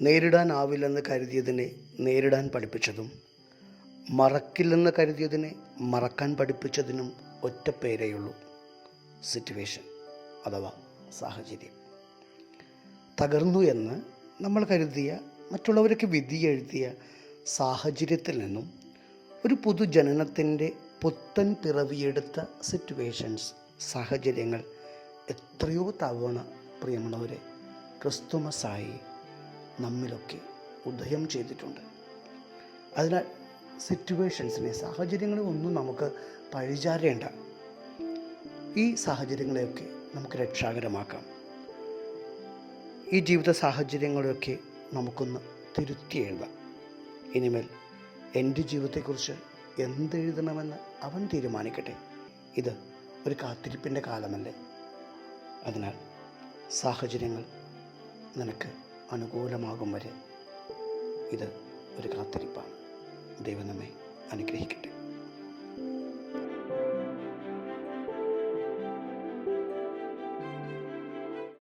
നേരിടാനാവില്ലെന്ന് കരുതിയതിനെ നേരിടാൻ പഠിപ്പിച്ചതും മറക്കില്ലെന്ന് കരുതിയതിനെ മറക്കാൻ പഠിപ്പിച്ചതിനും ഒറ്റ പേരേയുള്ളൂ: സിറ്റുവേഷൻ അഥവാ സാഹചര്യം. തകർന്നു എന്ന് നമ്മൾ കരുതിയ, മറ്റുള്ളവരൊക്കെ വിധി എഴുതിയ സാഹചര്യത്തിൽ നിന്നും ഒരു പുതുജനനത്തിൻ്റെ പുത്തൻ പിറവിയെടുത്ത സിറ്റുവേഷൻസ്, സാഹചര്യങ്ങൾ എത്രയോ തവണ പ്രിയമുള്ളവരെ ക്രിസ്തുമസായി നമ്മിലൊക്കെ ഉദയം ചെയ്തിട്ടുണ്ട്. അതിനാൽ സിറ്റുവേഷൻസിനെ, സാഹചര്യങ്ങളെ ഒന്നും നമുക്ക് പഴിചാരേണ്ട. ഈ സാഹചര്യങ്ങളെയൊക്കെ നമുക്ക് രക്ഷാകരമാക്കാം. ഈ ജീവിത സാഹചര്യങ്ങളെയൊക്കെ നമുക്കൊന്ന് തിരുത്തി എഴുതാം. ഇനിമേൽ എൻ്റെ ജീവിതത്തെക്കുറിച്ച് എന്തെഴുതണമെന്ന് അവൻ തീരുമാനിക്കട്ടെ. ഇത് ഒരു കാത്തിരിപ്പിൻ്റെ കാലമല്ലേ. അതിനാൽ സാഹചര്യങ്ങൾ നിനക്ക് അനുകൂലമാകും വരെ ഇത് ഒരു കാത്തിരിപ്പാണ്. ദൈവം നമ്മെ അനുഗ്രഹിക്കട്ടെ.